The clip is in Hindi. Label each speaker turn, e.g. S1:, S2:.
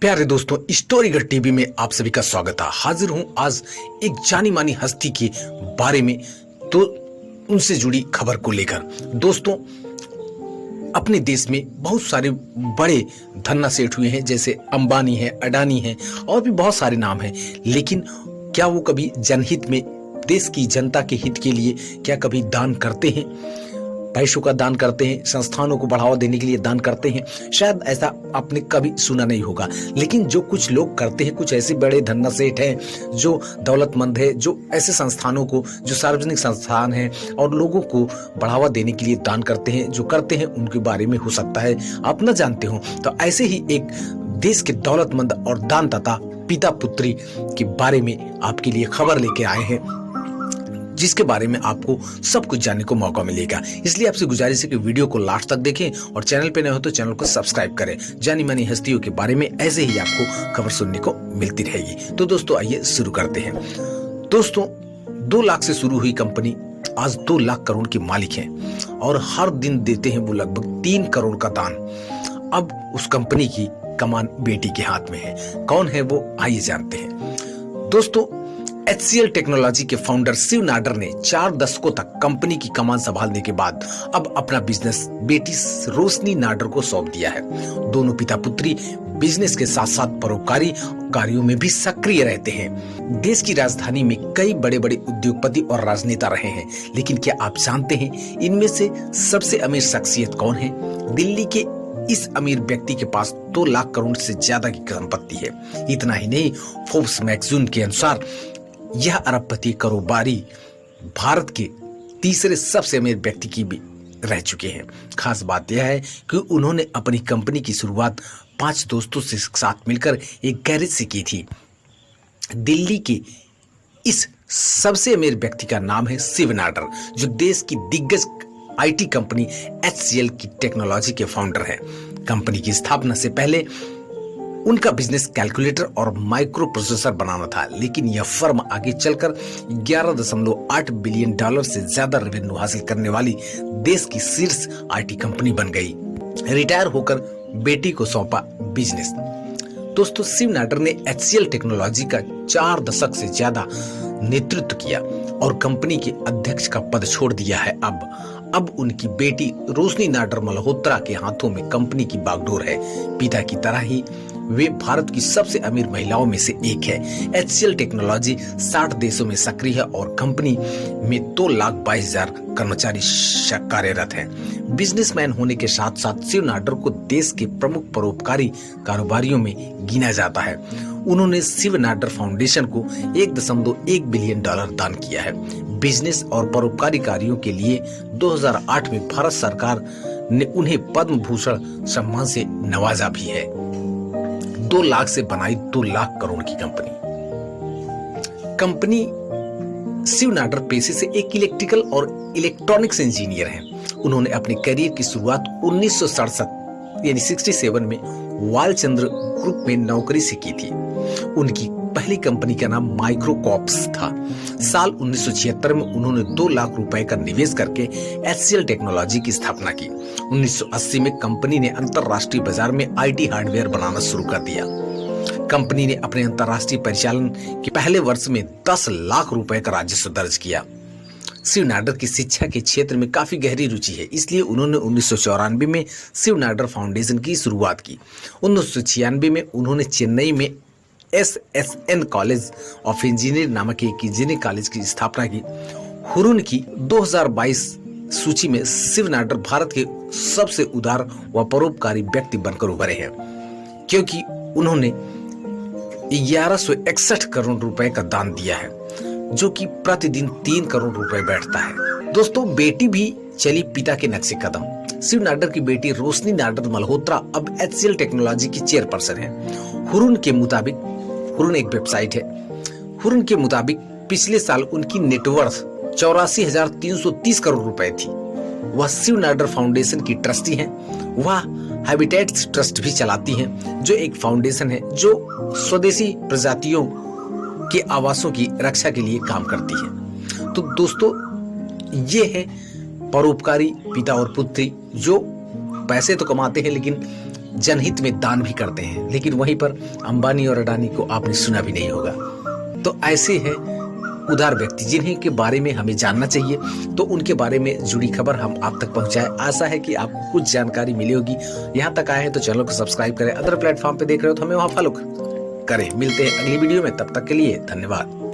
S1: प्यारे दोस्तों, स्टोरीगर टीवी में आप सभी का स्वागत है। हाजिर हूं आज एक जानी मानी हस्ती के बारे में, तो उनसे जुड़ी खबर को लेकर। दोस्तों, अपने देश में बहुत सारे बड़े धन्ना सेठ हुए हैं, जैसे अंबानी है, अडानी है और भी बहुत सारे नाम हैं। लेकिन क्या वो कभी जनहित में, देश की जनता के हित के लिए क्या कभी दान करते हैं? पैसों का दान करते हैं, संस्थानों को बढ़ावा देने के लिए दान करते हैं? शायद ऐसा आपने कभी सुना नहीं होगा। लेकिन जो कुछ लोग करते हैं, कुछ ऐसे बड़े धन्ना सेठ हैं जो दौलतमंद है, जो ऐसे संस्थानों को, जो सार्वजनिक संस्थान हैं और लोगों को बढ़ावा देने के लिए दान करते हैं, जो करते हैं, उनके बारे में हो सकता है आप न जानते हो। तो ऐसे ही एक देश के दौलतमंद और दानदाता पिता पुत्री के बारे में आपके लिए खबर लेके आए हैं, जिसके बारे में आपको सब कुछ जानने को मौका मिलेगा। इसलिए आपसे गुजारिश है कि वीडियो को लास्ट तक देखें और चैनल पे नए हो तो चैनल को सब्सक्राइब करें। जानी मानी हस्तियों के बारे में ऐसे ही आपको खबर सुनने को मिलती रहेगी। तो दोस्तों, आइए शुरू करते हैं। दोस्तों, 2 लाख से शुरू हुई कंपनी आज 2 लाख करोड़ के मालिक हैं और हर दिन देते हैं वो लगभग 3 करोड़ का दान। अब उस कंपनी की कमान बेटी के हाथ में है। कौन है वो, आइए जानते हैं। दोस्तों, HCL टेक्नोलॉजी के फाउंडर शिव नाडर ने 4 दशकों तक कंपनी की कमान संभालने के बाद अब अपना बिजनेस बेटी रोशनी नाडर को सौंप दिया है। दोनों पिता पुत्री बिजनेस के साथ साथ परोपकारी कार्यों में भी सक्रिय रहते हैं। देश की राजधानी में कई बड़े बड़े उद्योगपति और राजनेता रहे हैं, लेकिन क्या आप जानते हैं इनमें से सबसे अमीर शख्सियत कौन है? दिल्ली के इस अमीर व्यक्ति के पास 2 लाख करोड़ से ज्यादा की संपत्ति है। इतना ही नहीं, फोर्ब्स मैगजीन के अनुसार यह अरबपति कारोबारी भारत के तीसरे सबसे अमीर व्यक्ति की भी रह चुके हैं। खास बात यह है कि उन्होंने अपनी कंपनी की शुरुआत 5 दोस्तों से साथ मिलकर एक गैरेज से की थी। दिल्ली के इस सबसे अमीर व्यक्ति का नाम है शिव नाडर, जो देश की दिग्गज IT कंपनी HCL की टेक्नोलॉजी के फाउंडर हैं। कंपनी की स्थापना से पहले उनका बिजनेस कैलकुलेटर और माइक्रो प्रोसेसर बनाना था, लेकिन यह फर्म आगे चलकर $11.8 बिलियन से ज्यादा रेवेन्यू हासिल करने वाली देश की शीर्ष IT कंपनी बन गई। रिटायर होकर बेटी को सौंपा बिजनेस। दोस्तों, शिव नाडर ने HCL टेक्नोलॉजी का 4 दशक से ज्यादा नेतृत्व किया और कंपनी के अध्यक्ष का पद छोड़ दिया है। अब उनकी बेटी रोशनी नाडर मल्होत्रा के हाथों में कंपनी की बागडोर है। पिता की तरह ही वे भारत की सबसे अमीर महिलाओं में से एक है। HCL टेक्नोलॉजी 60 देशों में सक्रिय है और कंपनी में 2,22,000 कर्मचारी कार्यरत हैं। बिजनेसमैन होने के साथ साथ शिव नाडर को देश के प्रमुख परोपकारी कारोबारियों में गिना जाता है। उन्होंने शिव नाडर फाउंडेशन को $1.1 बिलियन दान किया है। बिजनेस और परोपकारी कार्यों के लिए 2008 में भारत सरकार ने उन्हें पद्म भूषण सम्मान से नवाजा भी है। 2 लाख से बनाई 2 लाख करोड़ की कंपनी शिव नाडर पेशे से एक इलेक्ट्रिकल और इलेक्ट्रॉनिक्स इंजीनियर हैं। उन्होंने अपने करियर की शुरुआत 1967 यानी 67 में वालचंद्र ग्रुप में नौकरी से की थी। उनकी पहली कंपनी का नाम माइक्रोकॉप्स था। साल 1976 में उन्होंने 2 लाख रुपए का निवेश करके HCL टेक्नोलॉजी की स्थापना की। 1980 में कंपनी ने अंतरराष्ट्रीय बाजार में IT हार्डवेयर बनाना शुरू कर दिया। कंपनी ने अपने अंतरराष्ट्रीय परिचालन के पहले वर्ष में 10 लाख रुपए का राजस्व दर्ज किया। शिव नाडर की शिक्षा के क्षेत्र में काफी गहरी रुचि है, इसलिए उन्होंने 1994 में शिव नाडर फाउंडेशन की शुरुआत की। 1996 में उन्होंने चेन्नई में SSN कॉलेज ऑफ इंजीनियरिंग नामक एक इंजीनियरिंग कॉलेज की स्थापना की। हुरुन की 2022 सूची में शिव नाडर भारत के सबसे उदार व परोपकारी व्यक्ति बनकर उभरे हैं, क्योंकि उन्होंने 1161 करोड़ रुपए का दान दिया है, जो कि प्रतिदिन 3 करोड़ रुपए बैठता है। दोस्तों, बेटी भी चली पिता के नक्शे कदम। शिव नाडर की बेटी रोशनी नाडर मल्होत्रा अब HCL टेक्नोलॉजी की चेयरपर्सन है। हुरुन एक वेबसाइट है। हुरुन के मुताबिक पिछले साल उनकी नेटवर्थ 84,330 करोड़ रुपए थी। वह शिव नाडर फाउंडेशन की ट्रस्टी हैं। वह हैबिटेट्स ट्रस्ट भी चलाती हैं, जो एक फाउंडेशन है जो स्वदेशी प्रजातियों के आवासों की रक्षा के लिए काम करती है। तो दोस्तों, ये है परोपकारी पिता और पुत्री, जो पैसे तो कमाते हैं लेकिन जनहित में दान भी करते हैं, लेकिन वहीं पर अंबानी और अडानी को आपने सुना भी नहीं होगा। तो ऐसे हैं उदार व्यक्ति जिन्हें के बारे में हमें जानना चाहिए, तो उनके बारे में जुड़ी खबर हम आप तक पहुंचाएं। आशा है कि आपको कुछ जानकारी मिली होगी। यहाँ तक आए हैं तो चैनल को सब्सक्राइब करें, अदर प्लेटफॉर्म पे देख रहे हो तो हमें वहाँ फॉलो करें। मिलते हैं अगली वीडियो में, तब तक के लिए धन्यवाद।